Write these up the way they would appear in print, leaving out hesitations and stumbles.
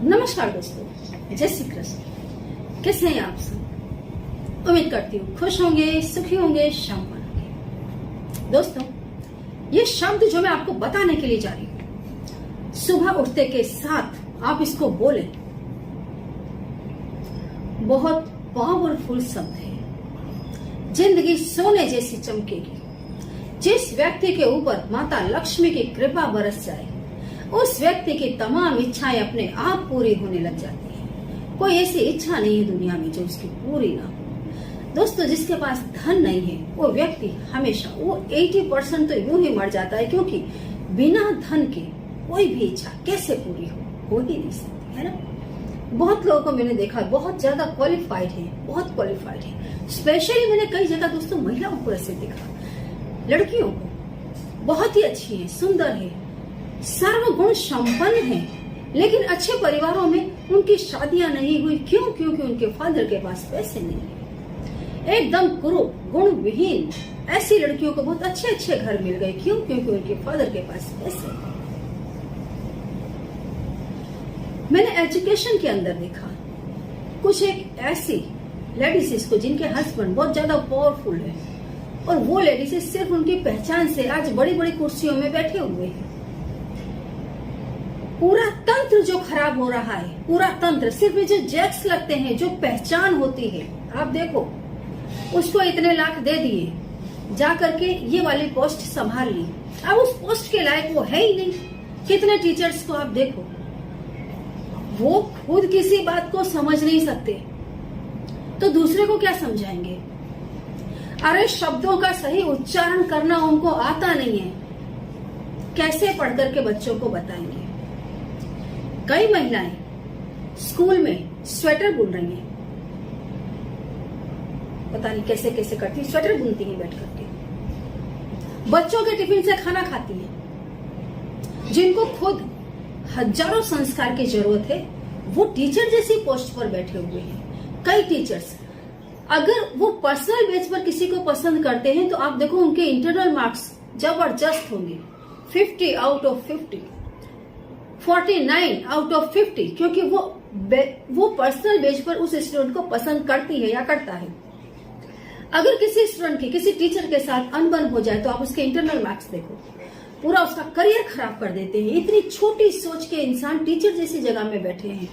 नमस्कार दोस्तों, जय श्री कृष्ण। कैसे हैं आप सब? उम्मीद करती हूँ खुश होंगे, सुखी होंगे, संपन्न होंगे। दोस्तों, ये शब्द जो मैं आपको बताने के लिए जा रही हूँ, सुबह उठते के साथ आप इसको बोले, बहुत पावरफुल शब्द है। जिंदगी सोने जैसी चमकेगी। जिस व्यक्ति के ऊपर माता लक्ष्मी की कृपा बरस जाए, उस व्यक्ति की तमाम इच्छाएं अपने आप पूरी होने लग जाती है। कोई ऐसी इच्छा नहीं है दुनिया में जो उसकी पूरी ना हो। दोस्तों, जिसके पास धन नहीं है वो व्यक्ति हमेशा वो 80% तो यूं ही मर जाता है, क्योंकि बिना धन के कोई भी इच्छा कैसे पूरी हो ही नहीं सकती, है ना। बहुत लोगों को मैंने देखा, बहुत ज्यादा क्वालिफाइड है, बहुत क्वालिफाइड है। स्पेशली मैंने कई जगह दोस्तों महिलाओं को ऐसे देखा, लड़कियों को बहुत ही अच्छी है, सुंदर है, सर्वगुण संपन्न है, लेकिन अच्छे परिवारों में उनकी शादियां नहीं हुई। क्यों? क्योंकि उनके फादर के पास पैसे नहीं है। एकदम कुरूप, गुण विहीन ऐसी लड़कियों को बहुत अच्छे अच्छे घर मिल गए। क्यों? क्योंकि उनके फादर के पास पैसे है। मैंने एजुकेशन के अंदर देखा, कुछ एक ऐसी लेडीज को जिनके हस्बैंड बहुत ज्यादा पावरफुल है, और वो लेडीज सिर्फ उनकी पहचान से आज बड़ी बड़ी कुर्सियों में बैठे हुए हैं। पूरा तंत्र जो खराब हो रहा है, पूरा तंत्र, सिर्फ जो जैक्स लगते हैं, जो पहचान होती है, आप देखो, उसको इतने लाख दे दिए, जा करके ये वाली पोस्ट संभाल ली, अब उस पोस्ट के लायक वो है ही नहीं। कितने टीचर्स को आप देखो, वो खुद किसी बात को समझ नहीं सकते, तो दूसरे को क्या समझाएंगे? अरे शब्दों का सही उच्चारण करना उनको आता नहीं है, कैसे पढ़ करके बच्चों को बताएंगे? कई महिलाएं स्कूल में स्वेटर बुन रही हैं, पता नहीं कैसे कैसे करती, स्वेटर बुनती हैं बैठ करके। बच्चों के टिफिन से खाना खाती हैं। जिनको खुद हजारों संस्कार की जरूरत है, वो टीचर जैसी पोस्ट पर बैठे हुए हैं। कई टीचर्स अगर वो पर्सनल बेस पर किसी को पसंद करते हैं, तो आप देखो उनके इंटरनल मार्क्स जबरदस्त होंगे, 50 आउट ऑफ 50, 49 आउट ऑफ 50, क्योंकि वो पर्सनल बेस पर उस स्टूडेंट को पसंद करती है या करता है। अगर किसी स्टूडेंट की किसी टीचर के साथ अनबन हो जाए, तो आप उसके इंटरनल मार्क्स देखो, पूरा उसका करियर खराब कर देते हैं। इतनी छोटी सोच के इंसान टीचर जैसी जगह में बैठे हैं।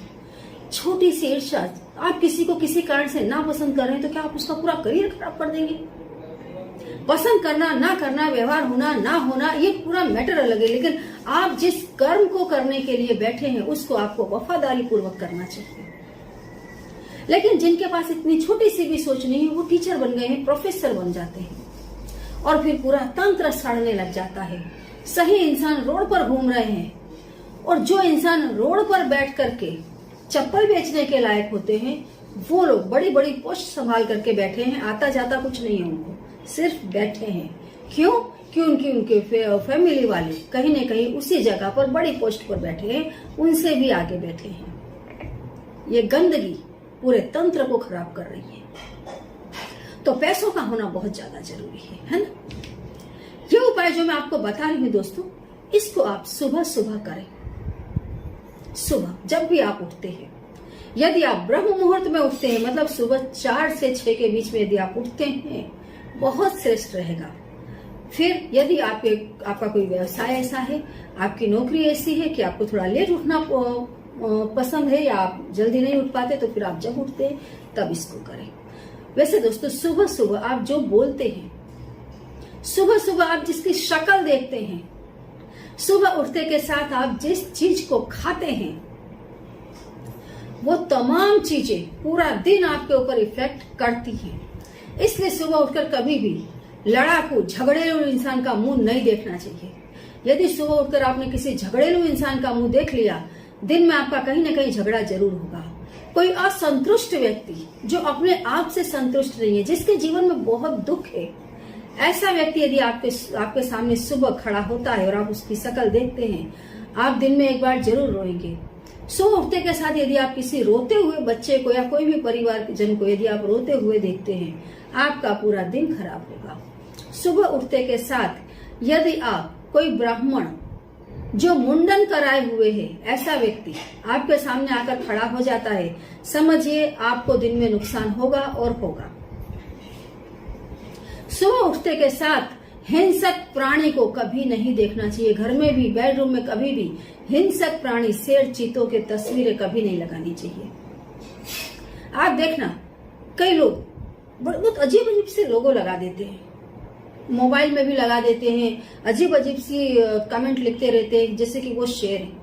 छोटी सी ईर्ष्या, आप किसी को किसी कारण से ना पसंद कर रहे हैं, तो क्या आप उसका पूरा करियर खराब कर देंगे? पसंद करना ना करना, व्यवहार होना ना होना, ये पूरा मैटर अलग है, लेकिन आप जिस कर्म को करने के लिए बैठे हैं, उसको आपको वफादारी पूर्वक करना चाहिए। लेकिन जिनके पास इतनी छोटी सी भी सोच नहीं है, वो टीचर बन गए हैं, प्रोफेसर बन जाते हैं, और फिर पूरा तंत्र सड़ने लग जाता है। सही इंसान रोड पर घूम रहे हैं, और जो इंसान रोड पर बैठ करके चप्पल बेचने के लायक होते हैं, वो लोग बड़ी बड़ी पोस्ट संभाल करके बैठे हैं। आता जाता कुछ नहीं है उनको, सिर्फ बैठे हैं। क्यों? क्योंकि उनके फैमिली वाले कहीं न कहीं उसी जगह पर बड़ी पोस्ट पर बैठे हैं, उनसे भी आगे बैठे हैं। ये गंदगी पूरे तंत्र को खराब कर रही है। तो पैसों का होना बहुत ज्यादा जरूरी है ना। ये उपाय जो मैं आपको बता रही हूँ दोस्तों, इसको आप सुबह सुबह करें। सुबह जब भी आप उठते हैं, यदि आप ब्रह्म मुहूर्त में उठते हैं, मतलब सुबह 4 से 6 के बीच में यदि आप उठते हैं, बहुत श्रेष्ठ रहेगा। फिर यदि आपका कोई व्यवसाय ऐसा है, आपकी नौकरी ऐसी है कि आपको थोड़ा लेट उठना पसंद है, या आप जल्दी नहीं उठ पाते, तो फिर आप जब उठते हैं तब इसको करें। वैसे दोस्तों, सुबह सुबह आप जो बोलते हैं, सुबह सुबह आप जिसकी शक्ल देखते हैं, सुबह उठते के साथ आप जिस चीज को खाते हैं, वो तमाम चीजें पूरा दिन आपके ऊपर इफेक्ट करती हैं। इसलिए सुबह उठकर कभी भी लड़ाकू झगड़ेलू इंसान का मुंह नहीं देखना चाहिए। यदि सुबह उठकर आपने किसी झगड़ेलू इंसान का मुंह देख लिया, दिन में आपका कहीं न कहीं झगड़ा जरूर होगा। कोई असंतुष्ट व्यक्ति जो अपने आप से संतुष्ट नहीं है, जिसके जीवन में बहुत दुख है, ऐसा व्यक्ति यदि आपके सामने सुबह खड़ा होता है और आप उसकी शक्ल देखते हैं, आप दिन में एक बार जरूर रोएंगे। सुबह उठते के साथ यदि आप किसी रोते हुए बच्चे को या कोई भी परिवार के जन को यदि आप रोते हुए देखते हैं, आपका पूरा दिन खराब होगा। सुबह उठते के साथ यदि आप कोई ब्राह्मण जो मुंडन कराए हुए है ऐसा व्यक्ति आपके सामने आकर खड़ा हो जाता है, समझिए आपको दिन में नुकसान होगा और होगा। सुबह उठते के साथ हिंसक प्राणी को कभी नहीं देखना चाहिए। घर में भी, बेडरूम में कभी भी हिंसक प्राणी, शेर, चीतों के तस्वीरें कभी नहीं लगानी चाहिए। आप देखना कई लोग बहुत अजीब अजीब से लोगो लगा देते हैं, मोबाइल में भी लगा देते हैं, अजीब अजीब सी कमेंट लिखते रहते हैं जैसे कि वो शेर है।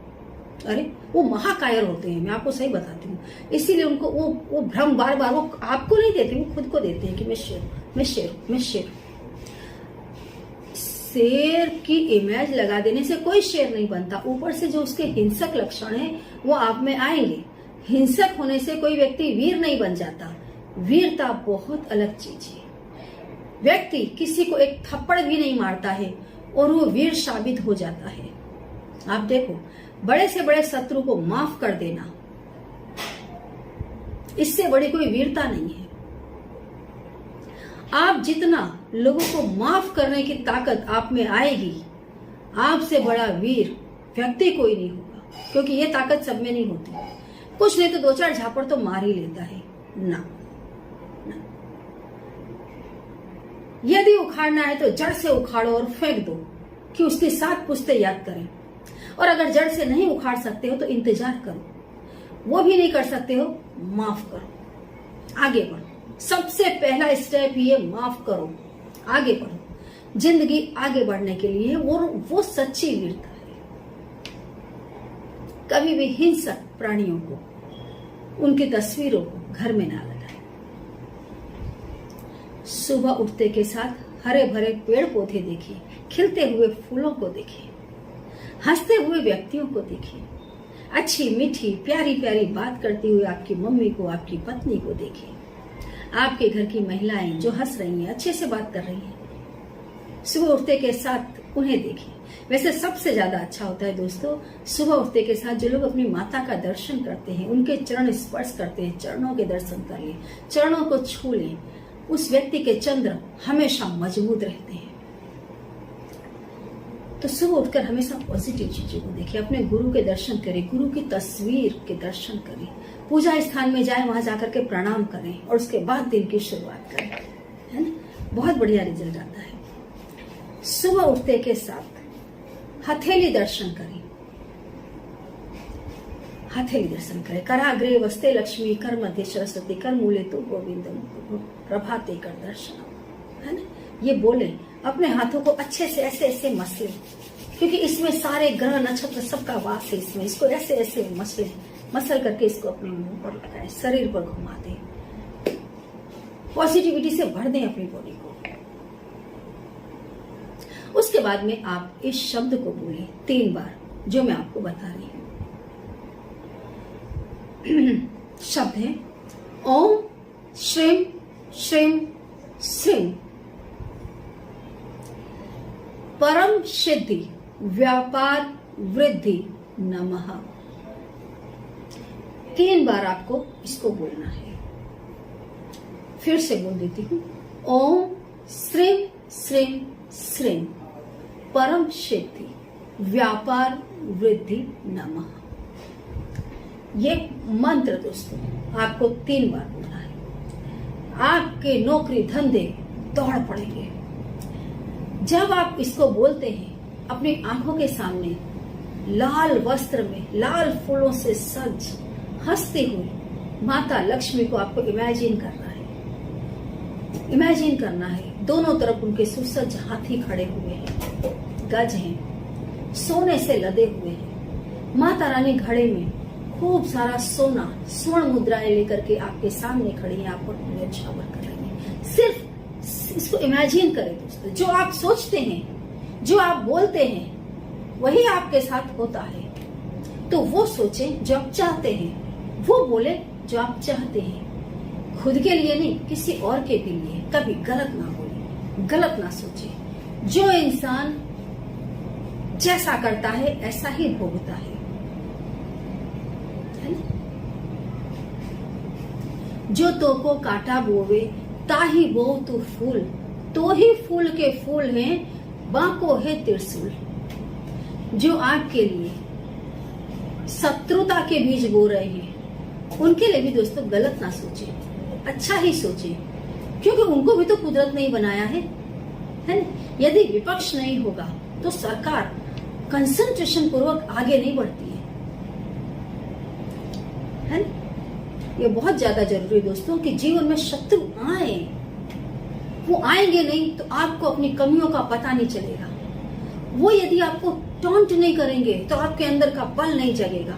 अरे वो महाकायर होते हैं, मैं आपको सही बताती हूँ। इसीलिए उनको वो भ्रम बार बार वो आपको नहीं देते, वो खुद को देते हैं कि मैं शेर, मैं शेर, मैं शेर। शेर की इमेज लगा देने से कोई शेर नहीं बनता। ऊपर से जो उसके हिंसक लक्षण है वो आप में आएंगे। हिंसक होने से कोई व्यक्ति वीर नहीं बन जाता। वीरता बहुत अलग चीज है। व्यक्ति किसी को एक थप्पड़ भी नहीं मारता है और वो वीर साबित हो जाता है। आप देखो, बड़े से बड़े शत्रु को माफ कर देना, इससे बड़ी कोई वीरता नहीं है। आप जितना लोगों को माफ करने की ताकत आप में आएगी, आपसे बड़ा वीर व्यक्ति कोई नहीं होगा, क्योंकि ये ताकत सब में नहीं होती। कुछ नहीं तो 2-4 झापड़ तो मार ही लेता है ना। यदि उखाड़ना है तो जड़ से उखाड़ो और फेंक दो कि उसकी 7 पुश्तें याद करें। और अगर जड़ से नहीं उखाड़ सकते हो तो इंतजार करो, वो भी नहीं कर सकते हो, माफ करो, आगे बढ़ो। सबसे पहला स्टेप ये, माफ करो, आगे बढ़ो। जिंदगी आगे बढ़ने के लिए वो सच्ची वीरता है। कभी भी हिंसक प्राणियों को, उनकी तस्वीरों को घर में ना लगाएं। सुबह उठते के साथ हरे भरे पेड़ पौधे देखिए, खिलते हुए फूलों को देखिए, हंसते हुए व्यक्तियों को देखिए, अच्छी मीठी प्यारी प्यारी बात करती हुई आपकी मम्मी को, आपकी पत्नी को देखिए, आपके घर की महिलाएं जो हंस रही हैं, अच्छे से बात कर रही हैं। सुबह उठते के साथ उन्हें देखिए। वैसे सबसे ज्यादा अच्छा होता है दोस्तों, सुबह उठते के साथ जो लोग अपनी माता का दर्शन करते हैं, उनके चरण स्पर्श करते हैं, चरणों के दर्शन कर लें, चरणों को छू लें, उस व्यक्ति के चंद्र हमेशा मजबूत रहते हैं। तो सुबह उठकर हमेशा पॉजिटिव चीजों को देखिए, अपने गुरु के दर्शन करें, गुरु की तस्वीर के दर्शन करें, पूजा स्थान में जाएं, वहां जाकर के प्रणाम करें और उसके बाद दिन की शुरुआत करें, है ना। बहुत बढ़िया रिजल्ट आता है। सुबह उठते के साथ हथेली दर्शन करें, हथेली दर्शन करें। कराग्रे वस्ते लक्ष्मी, कर मध्य सरस्वती, कर मूले तो गोविंदम, प्रभाते कर दर्शन, है ना। ये बोले, अपने हाथों को अच्छे से ऐसे ऐसे मसले, क्योंकि इसमें सारे ग्रह नक्षत्र सबका वास है इसमें। इसको ऐसे ऐसे मसल करके इसको अपने मुंह पर लगाए, शरीर पर घुमा दें, पॉजिटिविटी से भर दें अपनी बॉडी को। उसके बाद में आप इस शब्द को बोले 3 बार, जो मैं आपको बता रही हूं। शब्द है ओम श्रीम श्रीम श्रीम। परम सिद्धि व्यापार वृद्धि नमः। 3 बार आपको इसको बोलना है। फिर से बोल देती हूँ, ओम श्रीम श्रीम श्रीम, परम सिद्धि व्यापार वृद्धि नमः। ये मंत्र दोस्तों आपको 3 बार बोलना है। आपके नौकरी धंधे दौड़ पड़ेंगे। जब आप इसको बोलते हैं, अपनी आंखों के सामने लाल वस्त्र में लाल फूलों से सज हंसती हुई माता लक्ष्मी को आपको इमेजिन करना है। इमेजिन करना है दोनों तरफ उनके सुसज्ज हाथी खड़े हुए हैं, गज हैं, सोने से लदे हुए हैं। माता रानी घड़े में खूब सारा सोना, स्वर्ण मुद्राएं लेकर के आपके सामने खड़ी हैं, आपको न्यौछावर कर रही हैं। सिर्फ इसको इमेजिन करें दोस्तों। जो आप सोचते हैं, जो आप बोलते हैं, वही आपके साथ होता है। तो वो सोचें जो आप चाहते हैं, वो बोले जो आप चाहते हैं। खुद के लिए नहीं, किसी और के भी लिए कभी गलत ना बोले, गलत ना सोचे। जो इंसान जैसा करता है ऐसा ही भोगता है ना? जो तो को काटा बोवे ताही बो तू फूल, तो ही फूल के फूल हैं, बाको है त्रिशूल। जो आपके लिए शत्रुता के बीज बो रहे हैं, उनके लिए भी दोस्तों गलत ना सोचे, अच्छा ही सोचे, क्योंकि उनको भी तो कुदरत नहीं बनाया है ना? यदि विपक्ष नहीं होगा तो सरकार कंसंट्रेशन पूर्वक आगे नहीं बढ़ती है ना? ये बहुत ज्यादा जरूरी है दोस्तों कि जीवन में शत्रु आए, वो आएंगे नहीं तो आपको अपनी कमियों का पता नहीं चलेगा। वो यदि आपको टॉन्ट नहीं करेंगे तो आपके अंदर का बल नहीं जगेगा।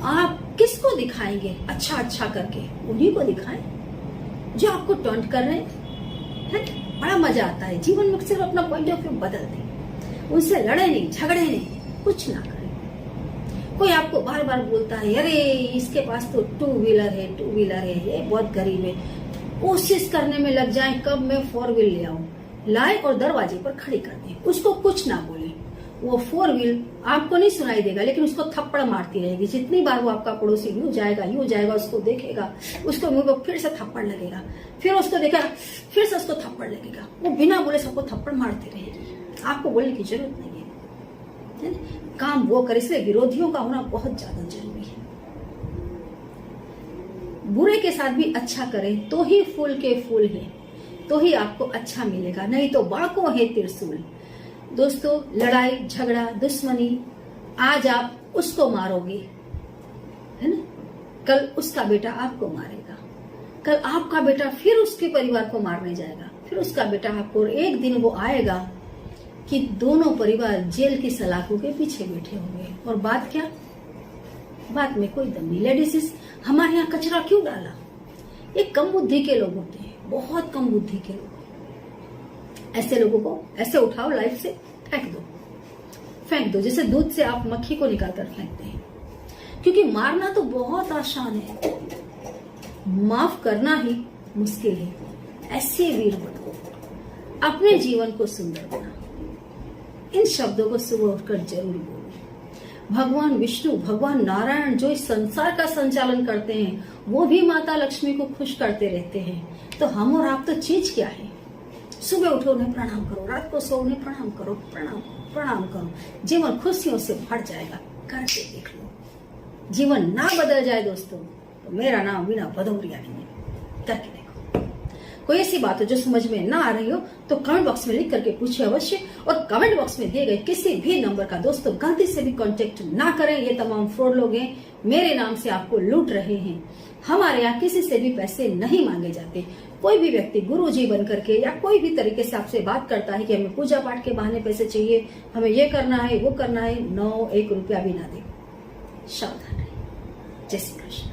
आप किसको दिखाएंगे अच्छा अच्छा करके? उन्हीं को दिखाएं जो आपको टॉन्ट कर रहे हैं। बड़ा मजा आता है जीवन में, सिर्फ अपना पॉइंट ऑफ व्यू बदल दें, उनसे लड़े नहीं, झगड़े नहीं, कुछ ना करें। कोई आपको बार बार बोलता है अरे इसके पास तो टू व्हीलर है, ये बहुत गरीब है, कोशिश करने में लग जाए कब मैं 4 व्हील ले आऊं, लाए और दरवाजे पर खड़ी कर दे। उसको कुछ ना बोले, वो 4 व्हील आपको नहीं सुनाई देगा, लेकिन उसको थप्पड़ मारती रहेगी। जितनी बार वो आपका पड़ोसी यूं जाएगा, उसको देखेगा, उसको मुंह पर फिर से थप्पड़ लगेगा, फिर उसको देखेगा, फिर से उसको थप्पड़ लगेगा। वो बिना बोले सबको थप्पड़ मारती रहेगी, आपको बोलने की जरूरत नहीं है। काम वो करे, इसलिए विरोधियों का होना बहुत ज्यादा जरूरी है। बुरे के साथ भी अच्छा करें तो ही फूल के फूल है, तो ही आपको अच्छा मिलेगा, नहीं तो बाको है त्रिशूल। दोस्तों, लड़ाई झगड़ा दुश्मनी, आज आप उसको मारोगे है ना, कल उसका बेटा आपको मारेगा, कल आपका बेटा फिर उसके परिवार को मारने जाएगा, फिर उसका बेटा आपको, और एक दिन वो आएगा कि दोनों परिवार जेल की सलाखों के पीछे बैठे होंगे। और बात क्या? बात में कोई दम नहीं। लेडीज, हमारे यहाँ कचरा क्यों डाला? ये कम बुद्धि के लोग होते हैं, बहुत कम बुद्धि के लोग। ऐसे लोगों को ऐसे उठाओ, लाइफ से फेंक दो, जैसे दूध से आप मक्खी को निकालकर फेंकते हैं। क्योंकि मारना तो बहुत आसान है, माफ करना ही मुश्किल है। ऐसे वीर बनो, अपने जीवन को सुंदर बनाओ। इन शब्दों को सुबह उठकर जरूर बोलो। भगवान विष्णु, भगवान नारायण जो इस संसार का संचालन करते हैं, वो भी माता लक्ष्मी को खुश करते रहते हैं। तो हम और आप तो चीज क्या है? सुबह उठो उन्हें प्रणाम करो, रात को सो उन्हें प्रणाम करो, प्रणाम करो। जीवन खुशियों से भर जाएगा। करके देख लो। जीवन ना बदल जाए दोस्तों तो मेरा नाम वीणा भदौरिया नहीं है। करके देखो। कोई ऐसी बात हो जो समझ में ना आ रही हो तो कमेंट बॉक्स में लिख करके पूछिए अवश्य। और कमेंट बॉक्स में दिए गए किसी भी नंबर का दोस्तों गलती से भी कांटेक्ट ना करें। ये तमाम फ्रॉड लोग हैं, मेरे नाम से आपको लूट रहे हैं। हमारे यहाँ किसी से भी पैसे नहीं मांगे जाते। कोई भी व्यक्ति गुरुजी बन करके या कोई भी तरीके से आपसे बात करता है कि हमें पूजा पाठ के बहाने पैसे चाहिए, हमें ये करना है वो करना है, 1 रुपया भी ना दे। सावधान रहिए। जय श्री कृष्ण।